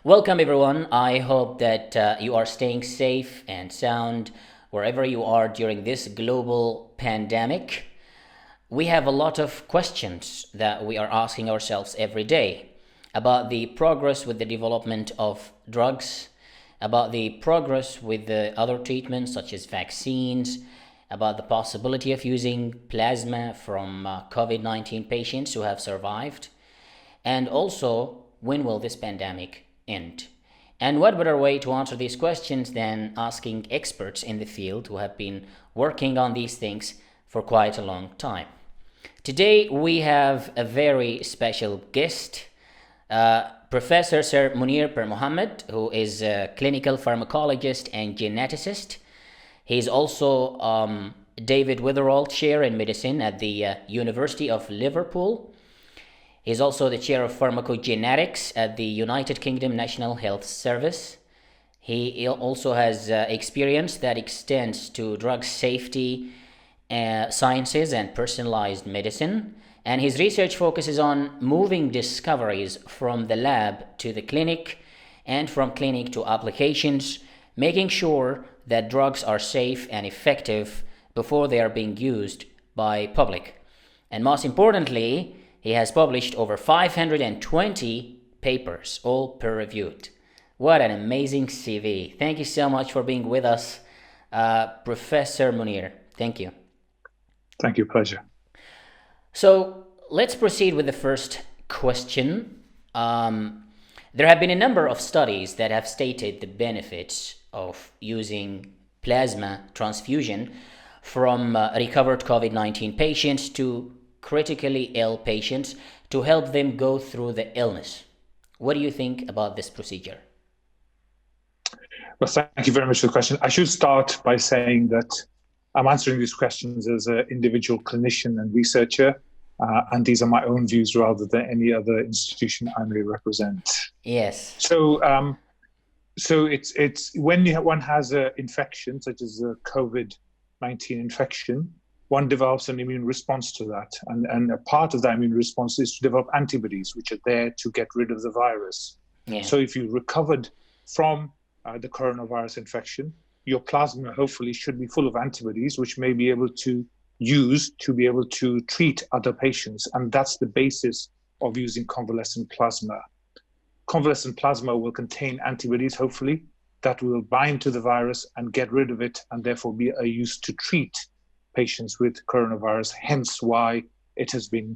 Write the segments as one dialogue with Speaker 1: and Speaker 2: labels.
Speaker 1: Welcome, everyone. I hope that you are staying safe and sound wherever you are during this global pandemic. We have a lot of questions that we are asking ourselves every day about the progress with the development of drugs, about the progress with the other treatments such as vaccines, about the possibility of using plasma from COVID-19 patients who have survived, and also when will this pandemic end? And what better way to answer these questions than asking experts in the field who have been working on these things for quite a long time. Today we have a very special guest, Professor Sir Munir Pirmohamed, who is a clinical pharmacologist and geneticist. He's also David Witherall Chair in Medicine at the University of Liverpool. He's also the Chair of Pharmacogenetics at the United Kingdom National Health Service. He also has experience that extends to drug safety, sciences, and personalized medicine. And his research focuses on moving discoveries from the lab to the clinic and from clinic to applications, making sure that drugs are safe and effective before they are being used by public. And most importantly, he has published over 520 papers, all peer-reviewed. What an amazing CV. Thank you so much for being with us, Professor Munir. Thank you.
Speaker 2: Thank you. Pleasure.
Speaker 1: So let's proceed with the first question. There have been a number of studies that have stated the benefits of using plasma transfusion from recovered COVID-19 patients to critically ill patients to help them go through the illness. What do you think about this procedure?
Speaker 2: Well, thank you very much for the question. I should start by saying that I'm answering these questions as an individual clinician and researcher, and these are my own views rather than any other institution I may represent.
Speaker 1: Yes.
Speaker 2: So it's when one has an infection, such as a COVID-19 infection, one develops an immune response to that. And a part of that immune response is to develop antibodies, which are there to get rid of the virus. Yeah. So if you recovered from the coronavirus infection, your plasma hopefully should be full of antibodies, which may be able to use to be able to treat other patients. And that's the basis of using convalescent plasma. Convalescent plasma will contain antibodies, hopefully, that will bind to the virus and get rid of it, and therefore be used to treat patients with coronavirus, hence why it has been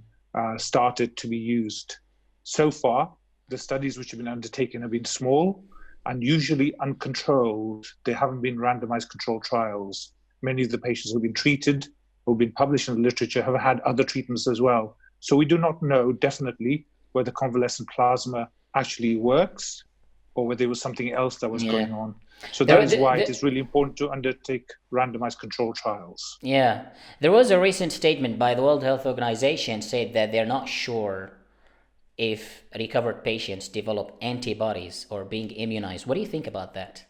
Speaker 2: started to be used. So far, the studies which have been undertaken have been small and usually uncontrolled. They haven't been randomized controlled trials. Many of the patients who've been treated, who've been published in the literature, have had other treatments as well. So we do not know definitely whether convalescent plasma actually works or whether there was something else that was going on. So that is why it is really important to undertake randomized control trials.
Speaker 1: Yeah. There was a recent statement by the World Health Organization said that they're not sure if recovered patients develop antibodies or being immunized. What do you think about that?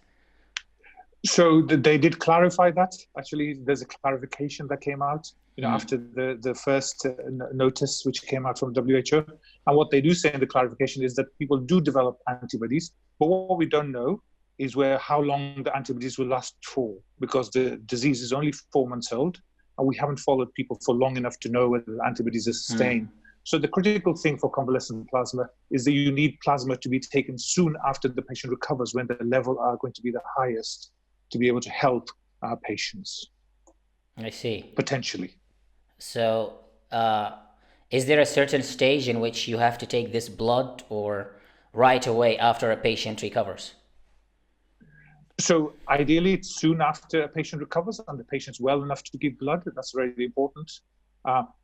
Speaker 2: So they did clarify that. Actually, there's a clarification that came out after the first notice which came out from WHO. And what they do say in the clarification is that people do develop antibodies, but what we don't know is how long the antibodies will last for, because the disease is only 4 months old, and we haven't followed people for long enough to know whether the antibodies are sustained. So the critical thing for convalescent plasma is that you need plasma to be taken soon after the patient recovers, when the level are going to be the highest, to be able to help our patients.
Speaker 1: I see.
Speaker 2: Potentially.
Speaker 1: So is there a certain stage in which you have to take this blood, or right away after a patient recovers?
Speaker 2: So ideally, it's soon after a patient recovers and the patient's well enough to give blood. That's very important.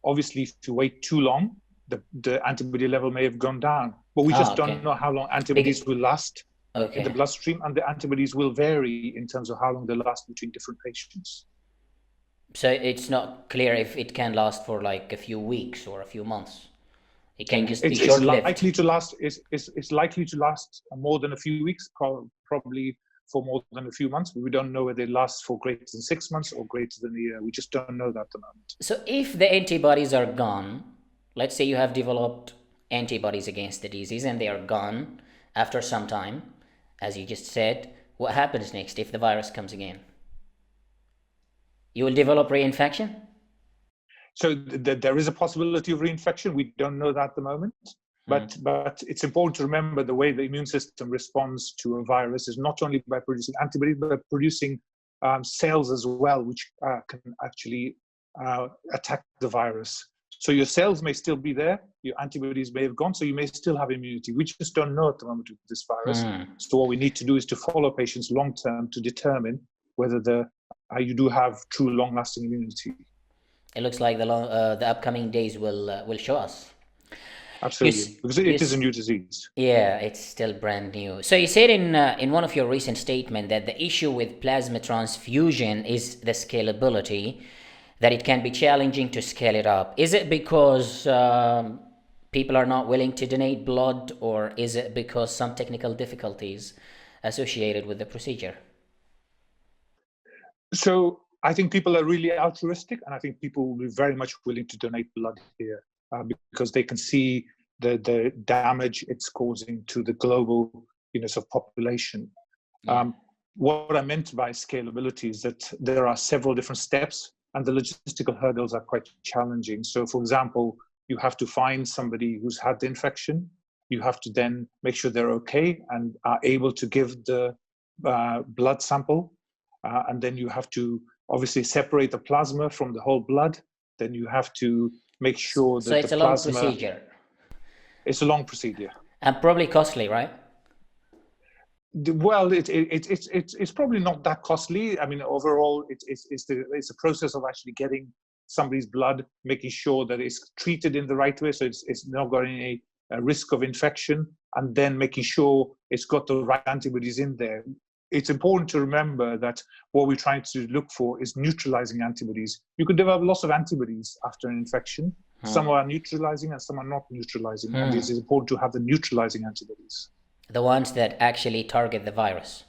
Speaker 2: Obviously, if you wait too long, the antibody level may have gone down. But we just don't know how long antibodies will last in the bloodstream, and the antibodies will vary in terms of how long they last between different patients.
Speaker 1: So it's not clear if it can last for like a few weeks or a few months. It can just be short-lived.
Speaker 2: It's likely to last more than a few weeks, probably for more than a few months, but we don't know whether it lasts for greater than 6 months or greater than a year. We just don't know that at the moment.
Speaker 1: So if the antibodies are gone, let's say you have developed antibodies against the disease and they are gone, after some time, as you just said, what happens next if the virus comes again? You will develop reinfection?
Speaker 2: So there is a possibility of reinfection. We don't know that at the moment. But it's important to remember the way the immune system responds to a virus is not only by producing antibodies, but producing cells as well, which can actually attack the virus. So your cells may still be there, your antibodies may have gone, so you may still have immunity. We just don't know at the moment with this virus. So what we need to do is to follow patients long term to determine whether you do have true long-lasting immunity.
Speaker 1: It looks like the upcoming days will show us.
Speaker 2: Absolutely, because it is a new disease.
Speaker 1: Yeah, it's still brand new. So you said in one of your recent statements that the issue with plasma transfusion is the scalability, that it can be challenging to scale it up. Is it because people are not willing to donate blood, or is it because some technical difficulties associated with the procedure?
Speaker 2: So I think people are really altruistic, and I think people will be very much willing to donate blood here because they can see the damage it's causing to the global, sort of population. What I meant by scalability is that there are several different steps, and the logistical hurdles are quite challenging. So, for example, you have to find somebody who's had the infection. You have to then make sure they're okay and are able to give the blood sample. And then you have to obviously separate the plasma from the whole blood. Then you have to make sure that
Speaker 1: so it's
Speaker 2: the
Speaker 1: a
Speaker 2: plasma...
Speaker 1: long procedure.
Speaker 2: It's a long procedure.
Speaker 1: And probably costly, right?
Speaker 2: Well, it's probably not that costly. I mean, overall, it's a process of actually getting somebody's blood, making sure that it's treated in the right way, so it's not got any risk of infection, and then making sure it's got the right antibodies in there. It's important to remember that what we're trying to look for is neutralizing antibodies. You can develop lots of antibodies after an infection. Some are neutralizing and some are not neutralizing. And it is important to have the neutralizing antibodies.
Speaker 1: The ones that actually target the virus.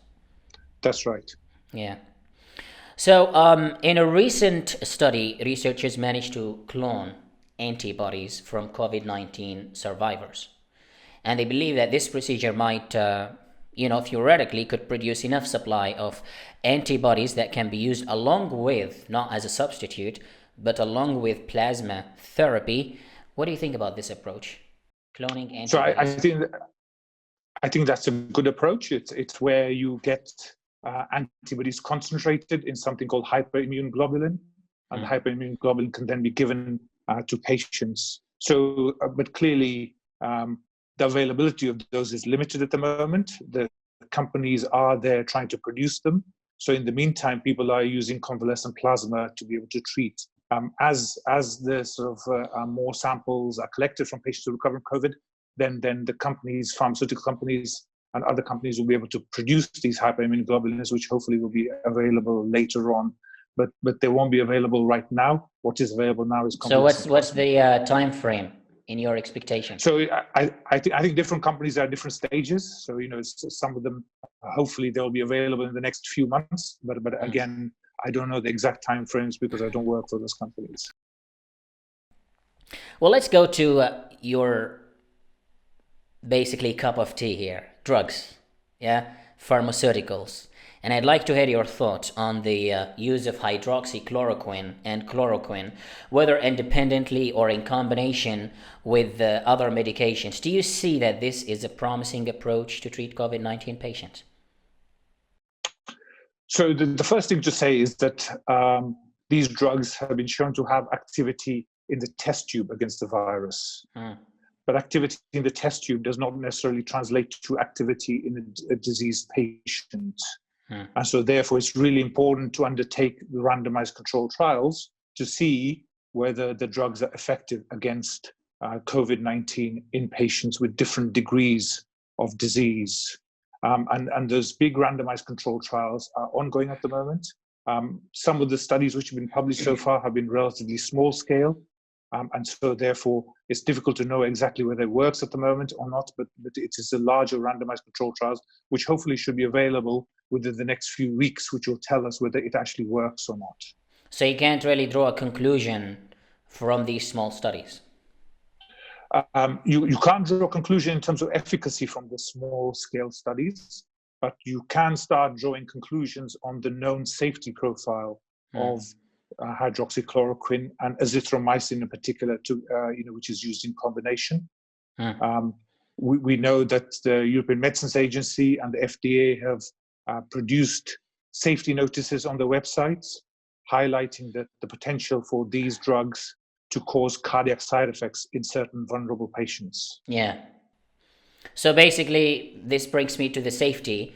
Speaker 2: That's right.
Speaker 1: Yeah. So in a recent study, researchers managed to clone antibodies from COVID-19 survivors. And they believe that this procedure might, theoretically could produce enough supply of antibodies that can be used along with, not as a substitute, but along with plasma therapy. What do you think about this approach? Cloning antibodies?
Speaker 2: So I think that's a good approach. It's where you get antibodies concentrated in something called hyperimmune globulin, and the hyperimmune globulin can then be given to patients. So, but clearly, the availability of those is limited at the moment. The companies are there trying to produce them. So in the meantime, people are using convalescent plasma to be able to treat. As the sort of more samples are collected from patients who recover from COVID, then the companies, pharmaceutical companies and other companies will be able to produce these hyperimmune globulins, which hopefully will be available later on. But they won't be available right now. What is available now is convalescent.
Speaker 1: So what's the time frame in your expectation?
Speaker 2: So I think different companies are at different stages. So some of them hopefully they'll be available in the next few months. But again, I don't know the exact time frames because I don't work for those companies.
Speaker 1: Well, let's go to your basically cup of tea here. Drugs, pharmaceuticals. And I'd like to hear your thoughts on the use of hydroxychloroquine and chloroquine, whether independently or in combination with other medications. Do you see that this is a promising approach to treat COVID-19 patients?
Speaker 2: So the first thing to say is that these drugs have been shown to have activity in the test tube against the virus. But activity in the test tube does not necessarily translate to activity in a diseased patient. And so therefore, it's really important to undertake the randomized controlled trials to see whether the drugs are effective against COVID-19 in patients with different degrees of disease. And those big randomized controlled trials are ongoing at the moment. Some of the studies which have been published so far have been relatively small scale. And so therefore, it's difficult to know exactly whether it works at the moment or not, but it is a larger randomized controlled trials, which hopefully should be available within the next few weeks, which will tell us whether it actually works or not.
Speaker 1: So you can't really draw a conclusion from these small studies?
Speaker 2: You can't draw a conclusion in terms of efficacy from the small-scale studies, but you can start drawing conclusions on the known safety profile of hydroxychloroquine and azithromycin in particular, which is used in combination. We know that the European Medicines Agency and the FDA have produced safety notices on their websites, highlighting the potential for these drugs to cause cardiac side effects in certain vulnerable patients.
Speaker 1: Yeah. So basically, this brings me to the safety,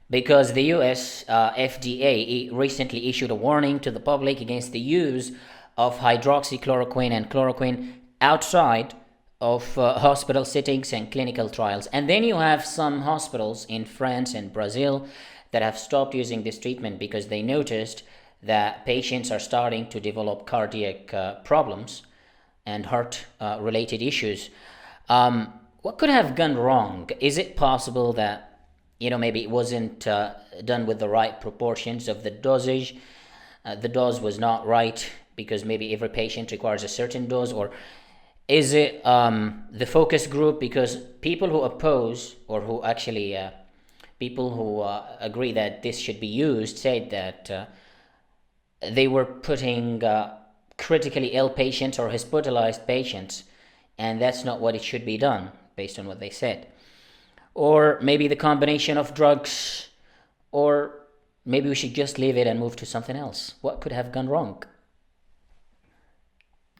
Speaker 1: because the US FDA recently issued a warning to the public against the use of hydroxychloroquine and chloroquine outside of hospital settings and clinical trials. And then you have some hospitals in France and Brazil that have stopped using this treatment because they noticed that patients are starting to develop cardiac problems and heart-related issues. What could have gone wrong? Is it possible that, maybe it wasn't done with the right proportions of the dosage? The dose was not right because maybe every patient requires a certain dose? Or is it the focus group? Because people who oppose, or who actually, people who agree that this should be used, said that they were putting critically ill patients or hospitalized patients, and that's not what it should be done, based on what they said. Or maybe the combination of drugs, or maybe we should just leave it and move to something else. What could have gone wrong?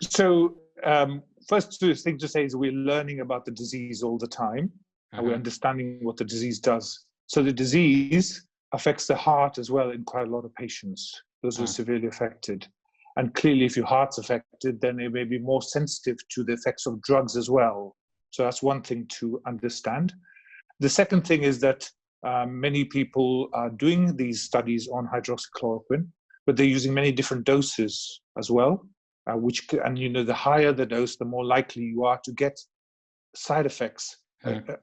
Speaker 2: So first thing to say is we're learning about the disease all the time, and we're understanding what the disease does. So the disease affects the heart as well in quite a lot of patients, those who are severely affected. And clearly, if your heart's affected, then it may be more sensitive to the effects of drugs as well. So that's one thing to understand. The second thing is that many people are doing these studies on hydroxychloroquine, but they're using many different doses as well, the higher the dose, the more likely you are to get side effects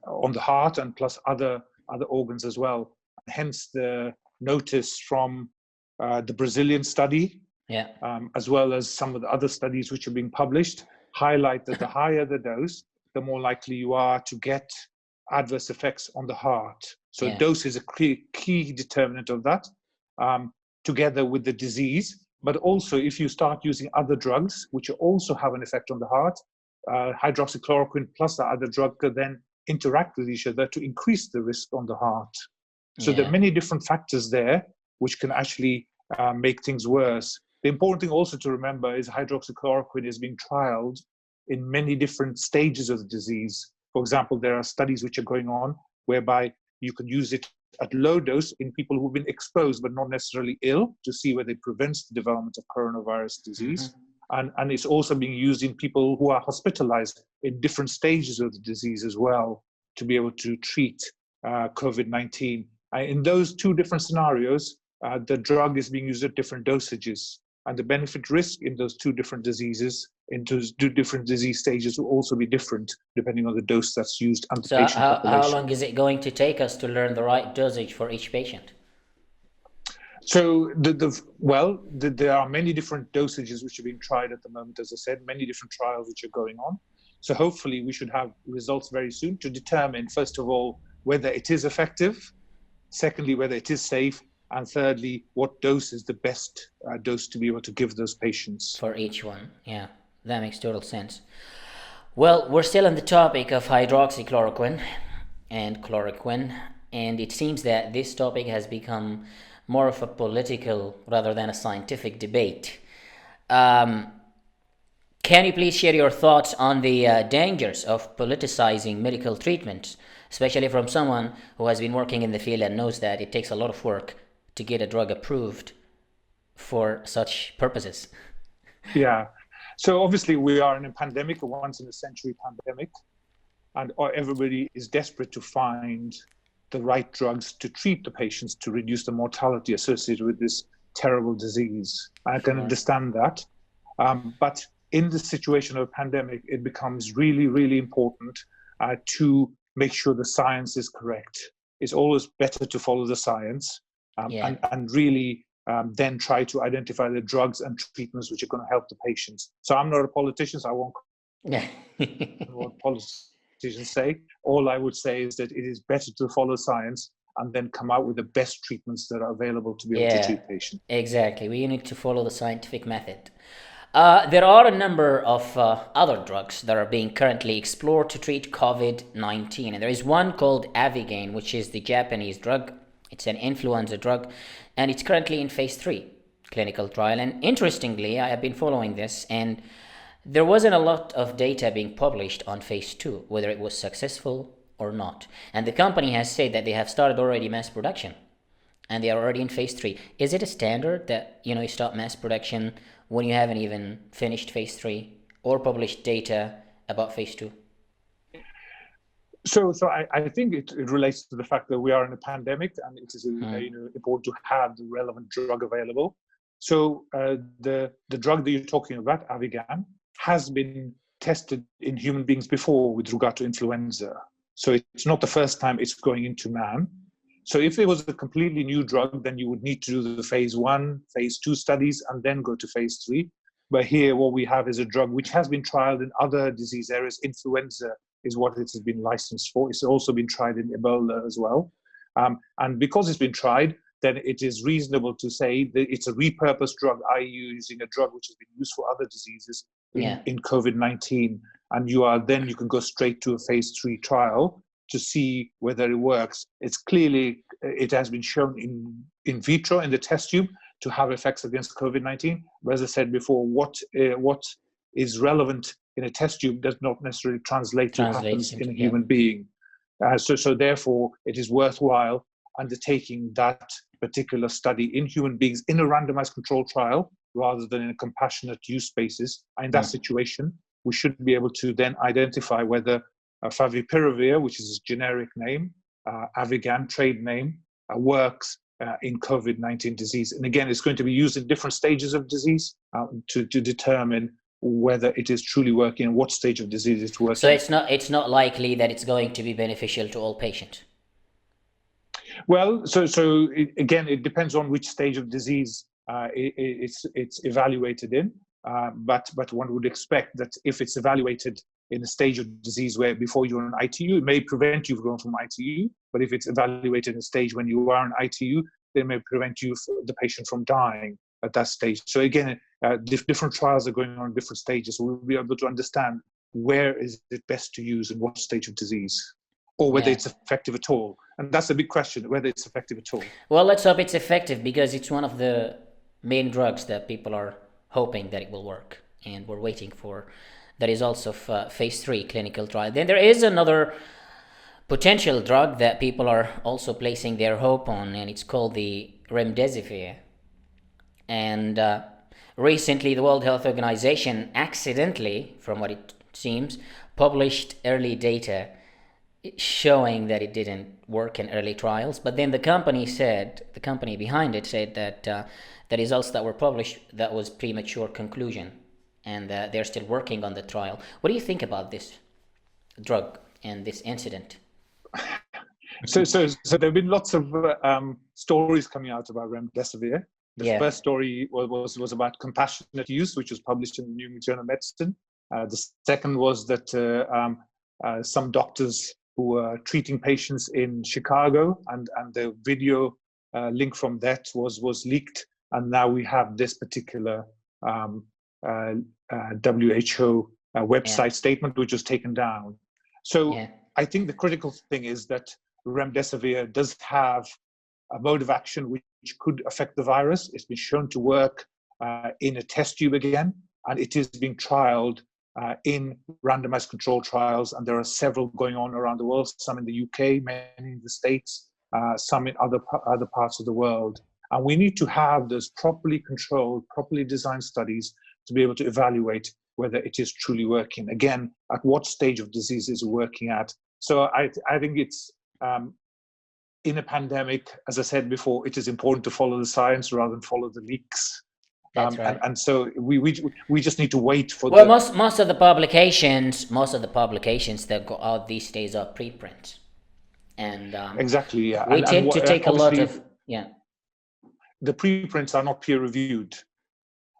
Speaker 2: on the heart and plus other organs as well. Hence the notice from the Brazilian study, as well as some of the other studies which are being published, highlight that the higher the dose, the more likely you are to get adverse effects on the heart. So dose is a key determinant of that, together with the disease. But also, if you start using other drugs, which also have an effect on the heart, hydroxychloroquine plus the other drug could then interact with each other to increase the risk on the heart. So there are many different factors there which can actually make things worse. The important thing also to remember is hydroxychloroquine is being trialed in many different stages of the disease. For example, there are studies which are going on whereby you can use it at low dose in people who've been exposed but not necessarily ill, to see whether it prevents the development of coronavirus disease. And it's also being used in people who are hospitalized in different stages of the disease as well, to be able to treat COVID-19. In those two different scenarios, the drug is being used at different dosages, and the benefit risk in those two different diseases, in those two different disease stages, will also be different depending on the dose that's used and the patient population.
Speaker 1: How long is it going to take us to learn the right dosage for each patient?
Speaker 2: So there are many different dosages which are being tried at the moment. As I said, many different trials which are going on. So hopefully we should have results very soon to determine, first of all, whether it is effective, secondly, whether it is safe, and thirdly, what dose is the best dose to be able to give those patients.
Speaker 1: For each one, yeah, that makes total sense. Well, we're still on the topic of hydroxychloroquine and chloroquine, and it seems that this topic has become more of a political rather than a scientific debate. Can you please share your thoughts on the dangers of politicizing medical treatment, especially from someone who has been working in the field and knows that it takes a lot of work to get a drug approved for such purposes?
Speaker 2: Yeah. So obviously we are in a pandemic, a once in a century pandemic, and everybody is desperate to find the right drugs to treat the patients to reduce the mortality associated with this terrible disease. I can understand that. But in the situation of a pandemic, it becomes really, really important to make sure the science is correct. It's always better to follow the science and really then try to identify the drugs and treatments which are going to help the patients. So I'm not a politician, so I won't
Speaker 1: Yeah.
Speaker 2: what politicians say. All I would say is that it is better to follow science and then come out with the best treatments that are available to be able to
Speaker 1: Yeah,
Speaker 2: treat patients.
Speaker 1: exactly. We need to follow the scientific method. There are a number of other drugs that are being currently explored to treat COVID-19. And there is one called Avigaine, which is the Japanese drug. It's an influenza drug, and it's currently in phase 3 clinical trial. And interestingly, I have been following this, and there wasn't a lot of data being published on phase 2, whether it was successful or not. And the company has said that they have started already mass production and they are already in phase 3. Is it a standard that you start mass production when you haven't even finished phase 3 or published data about phase 2?
Speaker 2: So I think it relates to the fact that we are in a pandemic, and it is important to have the relevant drug available. So the drug that you're talking about, Avigan, has been tested in human beings before with regard to influenza. So it's not the first time it's going into man. So if it was a completely new drug, then you would need to do the phase 1, phase 2 studies, and then go to phase 3. But here, what we have is a drug which has been trialed in other disease areas. Influenza is what it has been licensed for. It's also been tried in Ebola as well. And because it's been tried, then it is reasonable to say that it's a repurposed drug, i.e. using a drug which has been used for other diseases in COVID-19. And you can go straight to a phase 3 trial to see whether it works. It has been shown in vitro in the test tube to have effects against COVID-19. But as I said before, what is relevant in a test tube does not necessarily translate to happens in a human being. So therefore, it is worthwhile undertaking that particular study in human beings in a randomized control trial rather than in a compassionate use basis. In that situation, we should be able to then identify whether favipiravir, which is a generic name, Avigan, trade name, works in COVID-19 disease. And again, it's going to be used in different stages of disease to determine whether it is truly working and what stage of disease it's working.
Speaker 1: So it's not likely that it's going to be beneficial to all patients.
Speaker 2: Well, again, it depends on which stage of disease it's evaluated in. But one would expect that if it's evaluated in a stage of disease where before you're in ITU, it may prevent you from going from ITU. But if it's evaluated in a stage when you are in ITU, they may prevent the patient from dying at that stage. So again, different trials are going on in different stages. So we'll be able to understand where is it best to use and what stage of disease, or whether it's effective at all. And that's a big question, whether it's effective at all.
Speaker 1: Well, let's hope it's effective, because it's one of the main drugs that people are hoping that it will work. And we're waiting for the results of phase 3 clinical trial. Then there is another potential drug that people are also placing their hope on, and it's called the remdesivir. And recently, the World Health Organization accidentally, from what it seems, published early data showing that it didn't work in early trials. But then the company behind it said that the results that were published, that was premature conclusion, and they're still working on the trial. What do you think about this drug and this incident?
Speaker 2: So there have been lots of stories coming out about remdesivir. The first story was about compassionate use, which was published in the New England Journal of Medicine. The second was that some doctors who were treating patients in Chicago, and the video link from that was leaked. And now we have this particular WHO website statement, which was taken down. So I think the critical thing is that remdesivir does have a mode of action which could affect the virus. It's been shown to work in a test tube again, and it is being trialed in randomized control trials. And there are several going on around the world, some in the UK, many in the States, some in other parts of the world. And we need to have those properly controlled, properly designed studies to be able to evaluate whether it is truly working. Again, at what stage of disease is it working at? So I think it's, in a pandemic, as I said before, it is important to follow the science rather than follow the leaks.
Speaker 1: That's right.
Speaker 2: And so we just need to wait for.
Speaker 1: Well, most of the publications that go out these days are preprints, and
Speaker 2: exactly, yeah.
Speaker 1: We tend to take a lot of
Speaker 2: the preprints are not peer reviewed.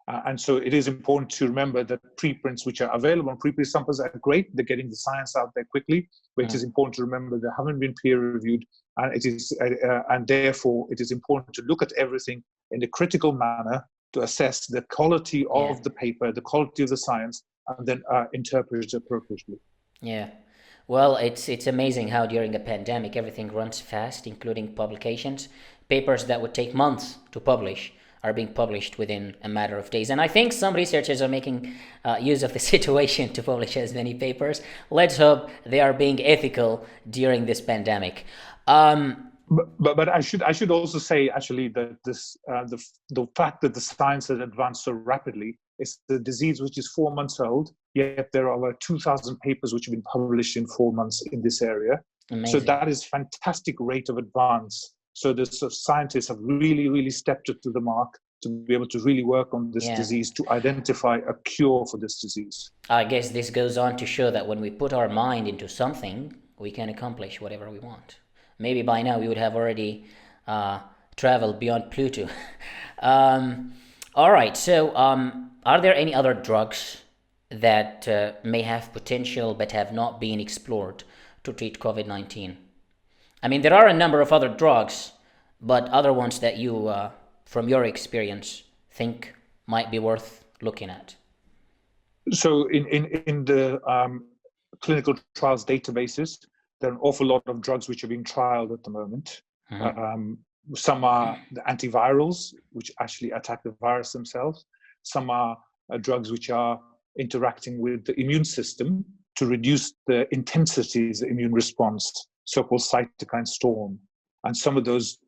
Speaker 2: And so it is important to remember that preprints which are available on preprint samples are great. They're getting the science out there quickly, but it is important to remember they haven't been peer reviewed, and and therefore it is important to look at everything in a critical manner to assess the quality of the paper, the quality of the science, and then interpret it appropriately.
Speaker 1: Yeah. Well, it's amazing how during a pandemic everything runs fast, including publications. Papers that would take months to publish are being published within a matter of days. And I think some researchers are making use of the situation to publish as many papers. Let's hope they are being ethical during this pandemic.
Speaker 2: But I should also say actually that this the fact that the science has advanced so rapidly is the disease which is 4 months old, yet there are over 2,000 papers which have been published in 4 months in this area.
Speaker 1: Amazing.
Speaker 2: So that is fantastic rate of advance. So the scientists have really stepped up to the mark to be able to really work on this disease, to identify a cure for this disease.
Speaker 1: I guess this goes on to show that when we put our mind into something, we can accomplish whatever we want. Maybe by now we would have already traveled beyond Pluto. All right, so are there any other drugs that may have potential but have not been explored to treat COVID-19? I mean, there are a number of other drugs, but other ones that you, from your experience, think might be worth looking at.
Speaker 2: So in the clinical trials databases, there are an awful lot of drugs which are being trialed at the moment. Some are the antivirals, which actually attack the virus themselves. Some are drugs which are interacting with the immune system to reduce the intensity of the immune response, so-called cytokine storm. And some of those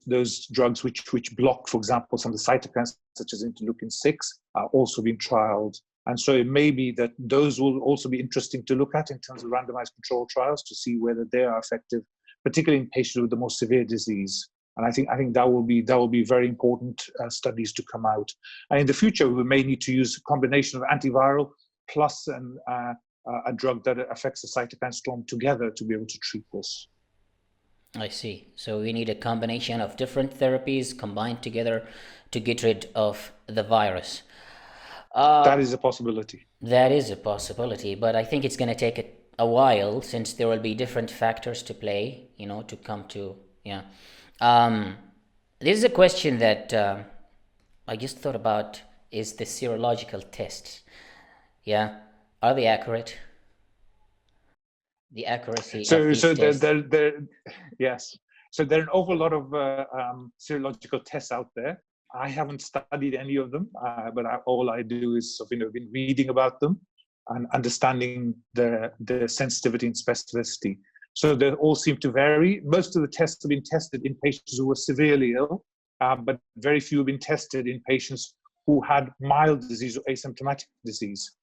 Speaker 2: drugs which block, for example, some of the cytokines, such as interleukin-6, are also being trialed. And so it may be that those will also be interesting to look at in terms of randomized control trials to see whether they are effective, particularly in patients with the more severe disease. And I think that will be very important studies to come out. And in the future, we may need to use a combination of antiviral plus a drug that affects the cytokine storm together to be able to treat this.
Speaker 1: I see. So we need a combination of different therapies combined together to get rid of the virus.
Speaker 2: That is a possibility.
Speaker 1: That is a possibility, but I think it's going to take a while since there will be different factors to play, to come to, this is a question that I just thought about, is the serological tests. Yeah. Are they accurate? The accuracy of these tests.
Speaker 2: Yes. So there are an awful lot of serological tests out there. I haven't studied any of them, but all I do is been reading about them and understanding the sensitivity and specificity. So they all seem to vary. Most of the tests have been tested in patients who were severely ill, but very few have been tested in patients who had mild disease or asymptomatic disease.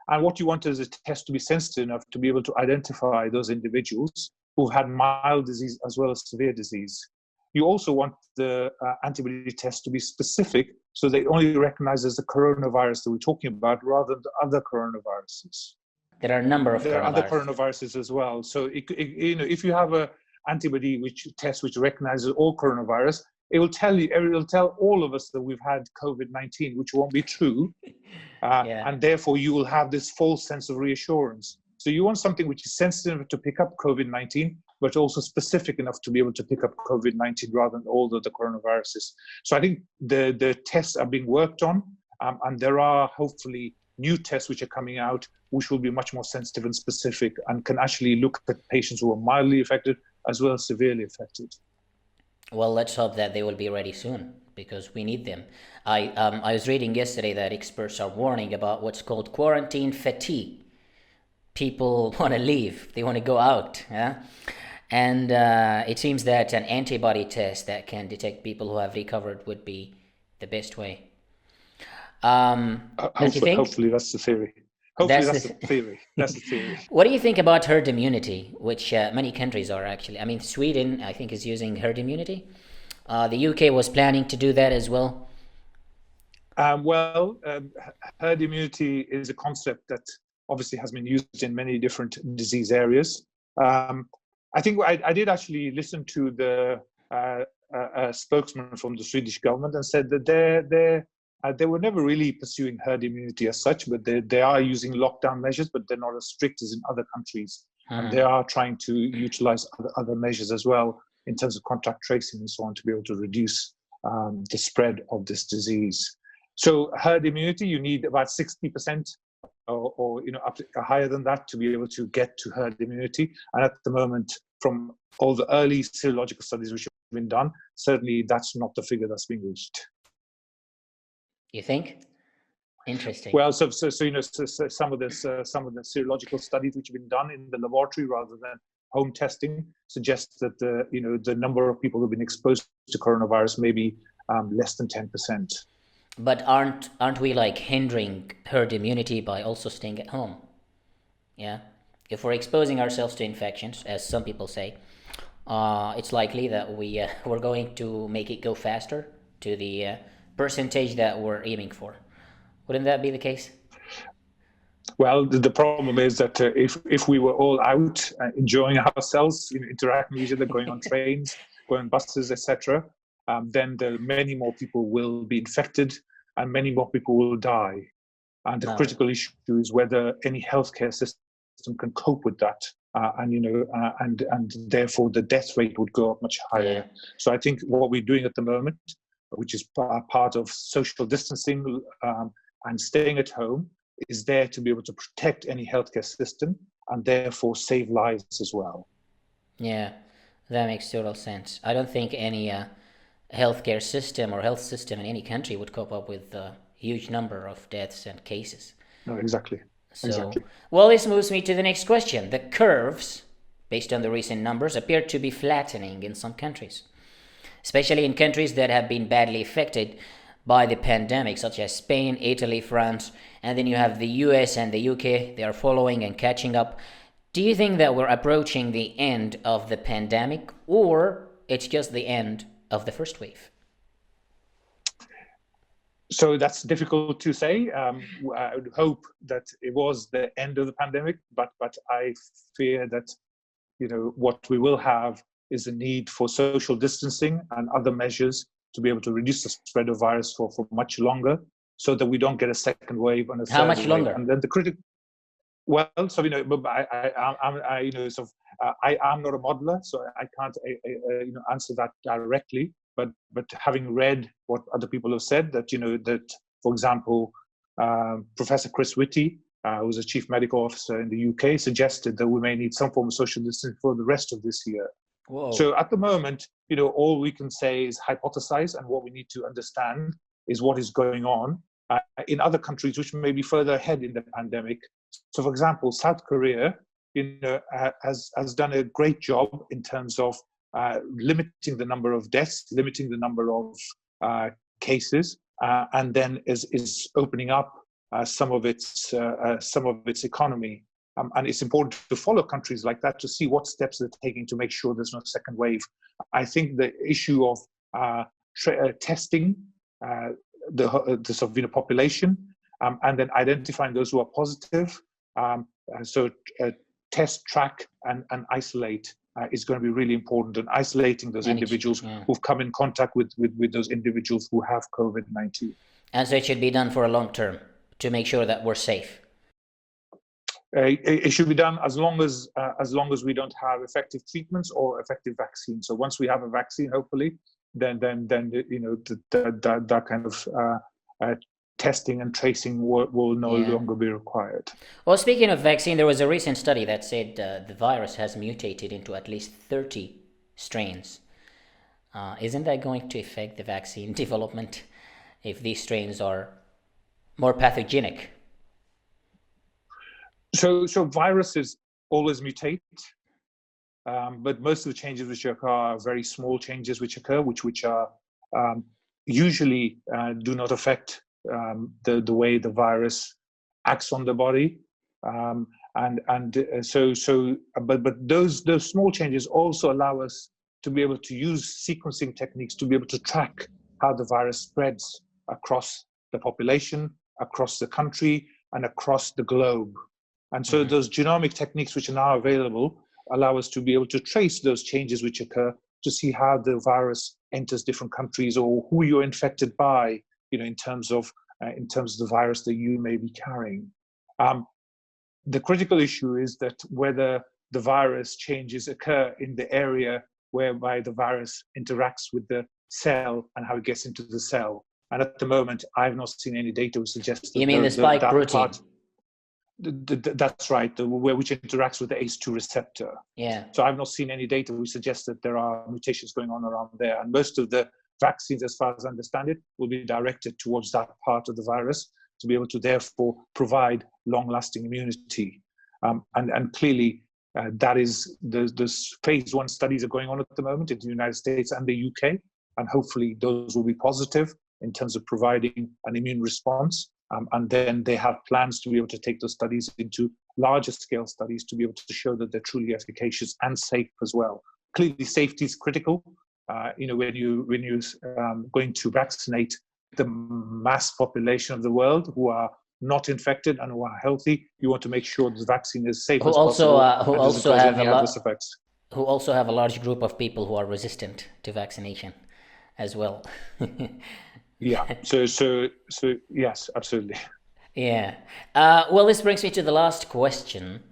Speaker 2: And what you want is a test to be sensitive enough to be able to identify those individuals who had mild disease as well as severe disease. You also want the antibody test to be specific, so they only recognize as the coronavirus that we're talking about rather than the other coronaviruses.
Speaker 1: There are a number of
Speaker 2: There are other coronaviruses as well. So if you have an antibody which recognizes all coronavirus, it will tell all of us that we've had COVID-19, which won't be true. And therefore you will have this false sense of reassurance. So you want something which is sensitive to pick up COVID-19, but also specific enough to be able to pick up COVID-19 rather than all the coronaviruses. So I think the tests are being worked on, and there are hopefully new tests which are coming out, which will be much more sensitive and specific and can actually look at patients who are mildly affected as well as severely affected.
Speaker 1: Well, let's hope that they will be ready soon, because we need them. I was reading yesterday that experts are warning about what's called quarantine fatigue. People want to leave, they want to go out, and it seems that an antibody test that can detect people who have recovered would be the best way.
Speaker 2: Hopefully that's the theory. That's the theory.
Speaker 1: What do you think about herd immunity, which many countries are actually? I mean, Sweden, I think, is using herd immunity. The UK was planning to do that as well.
Speaker 2: Herd immunity is a concept that obviously has been used in many different disease areas. I think I did actually listen to the spokesman from the Swedish government and said that They were never really pursuing herd immunity as such, but they are using lockdown measures, but they're not as strict as in other countries. And they are trying to utilize other measures as well in terms of contact tracing and so on to be able to reduce the spread of this disease. So herd immunity, you need about 60% or up to, higher than that to be able to get to herd immunity. And at the moment, from all the early serological studies which have been done, certainly that's not the figure that's being reached.
Speaker 1: You think? Interesting.
Speaker 2: Well, so some of the serological studies which have been done in the laboratory rather than home testing suggests that the number of people who've been exposed to coronavirus may be less than 10%.
Speaker 1: But aren't we like hindering herd immunity by also staying at home? Yeah. If we're exposing ourselves to infections, as some people say, it's likely that we're going to make it go faster to the percentage that we're aiming for. Wouldn't that be the case?
Speaker 2: Well, the problem is that if we were all out enjoying ourselves, interacting with each other, going on trains, going on buses, etc., then many more people will be infected and many more people will die. And the critical issue is whether any healthcare system can cope with that, and therefore the death rate would go up much higher. Yeah. So I think what we're doing at the moment, which is part of social distancing and staying at home, is there to be able to protect any healthcare system and therefore save lives as well.
Speaker 1: Yeah, that makes total sense. I don't think any healthcare system or health system in any country would cope up with a huge number of deaths and cases.
Speaker 2: No, exactly. Exactly.
Speaker 1: Well, this moves me to the next question. The curves, based on the recent numbers, appear to be flattening in some countries, especially in countries that have been badly affected by the pandemic, such as Spain, Italy, France, and then you have the US and the UK. They are following and catching up. Do you think that we're approaching the end of the pandemic, or it's just the end of the first wave?
Speaker 2: So that's difficult to say. I would hope that it was the end of the pandemic, but I fear that what we will have is a need for social distancing and other measures to be able to reduce the spread of virus for much longer, so that we don't get a second wave and a third wave.
Speaker 1: How much longer?
Speaker 2: And then well, so I'm not a modeler, so I can't answer that directly. But having read what other people have said, that for example, Professor Chris Whitty, who's a chief medical officer in the UK, suggested that we may need some form of social distancing for the rest of this year.
Speaker 1: Whoa.
Speaker 2: So at the moment, all we can say is hypothesize, and what we need to understand is what is going on in other countries which may be further ahead in the pandemic. So, for example, South Korea, has done a great job in terms of limiting the number of deaths, limiting the number of cases, and then is opening up some of its economy. And it's important to follow countries like that to see what steps they're taking to make sure there's no second wave. I think the issue of testing the population and then identifying those who are positive, test, track, and isolate is going to be really important, and isolating those individuals who've come in contact with those individuals who have COVID-19.
Speaker 1: And so it should be done for a long term to make sure that we're safe.
Speaker 2: It should be done as long as we don't have effective treatments or effective vaccines. So once we have a vaccine, hopefully, then that kind of testing and tracing will no longer be required.
Speaker 1: Well, speaking of vaccine, there was a recent study that said the virus has mutated into at least 30 strains. Isn't that going to affect the vaccine development if these strains are more pathogenic?
Speaker 2: So viruses always mutate, but most of the changes which occur are very small changes which occur, which are usually do not affect the way the virus acts on the body, but those small changes also allow us to be able to use sequencing techniques to be able to track how the virus spreads across the population, across the country, and across the globe. And so those genomic techniques which are now available allow us to be able to trace those changes which occur, to see how the virus enters different countries or who you're infected by, in terms of the virus that you may be carrying. The critical issue is that whether the virus changes occur in the area whereby the virus interacts with the cell and how it gets into the cell. And at the moment, I've not seen any data which suggests that
Speaker 1: You mean the spike
Speaker 2: that
Speaker 1: protein?
Speaker 2: part, that's right, which interacts with the ACE2 receptor.
Speaker 1: Yeah.
Speaker 2: So I've not seen any data which suggests that there are mutations going on around there. And most of the vaccines, as far as I understand it, will be directed towards that part of the virus to be able to therefore provide long-lasting immunity. And clearly, that is the phase 1 studies are going on at the moment in the United States and the UK, and hopefully those will be positive in terms of providing an immune response. And then they have plans to be able to take those studies into larger scale studies to be able to show that they're truly efficacious and safe as well. Clearly, safety is critical. When you're going to vaccinate the mass population of the world who are not infected and who are healthy, you want to make sure the vaccine is safe as possible and doesn't cause any adverse effects.
Speaker 1: Who also have a large group of people who are resistant to vaccination as well.
Speaker 2: Yeah. So yes, absolutely.
Speaker 1: Yeah. Well, this brings me to the last question.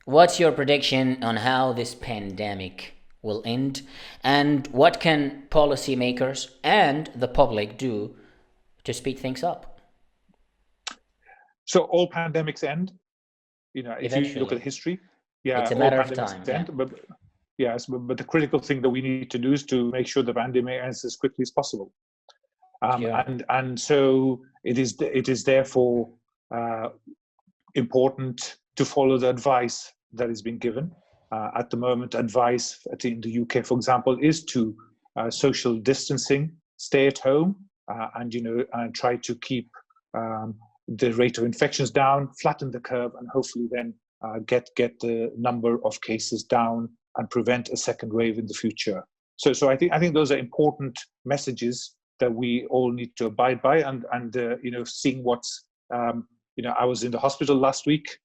Speaker 1: What's your prediction on how this pandemic will end, and what can policymakers and the public do to speed things up?
Speaker 2: So all pandemics end. If you look at history,
Speaker 1: it's a matter of time.
Speaker 2: End, but yes, but the critical thing that we need to do is to make sure the pandemic ends as quickly as possible.
Speaker 1: Sure.
Speaker 2: And so it is therefore important to follow the advice that is being given. At the moment, advice in the UK, for example, is to social distancing, stay at home, and try to keep the rate of infections down, flatten the curve, and hopefully then get the number of cases down and prevent a second wave in the future. So I think those are important messages that we all need to abide by, and seeing what's I was in the hospital last week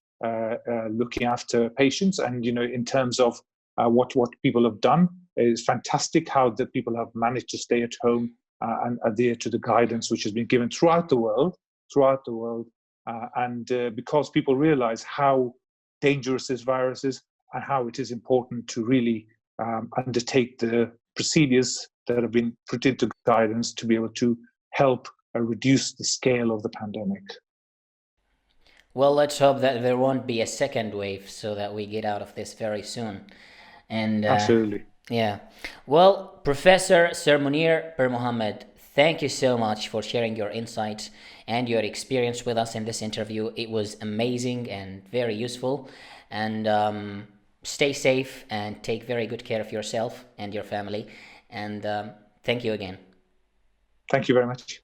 Speaker 2: looking after patients, and in terms of what people have done, it's fantastic how the people have managed to stay at home and adhere to the guidance which has been given throughout the world, and because people realize how dangerous this virus is and how it is important to really undertake the procedures that have been put into guidance to be able to help reduce the scale of the pandemic.
Speaker 1: Well, let's hope that there won't be a second wave so that we get out of this very soon. And
Speaker 2: absolutely.
Speaker 1: Yeah. Well, Professor Sir Munir Pirmohamed, thank you so much for sharing your insights and your experience with us in this interview. It was amazing and very useful. And stay safe and take very good care of yourself and your family. And thank you again.
Speaker 2: Thank you very much.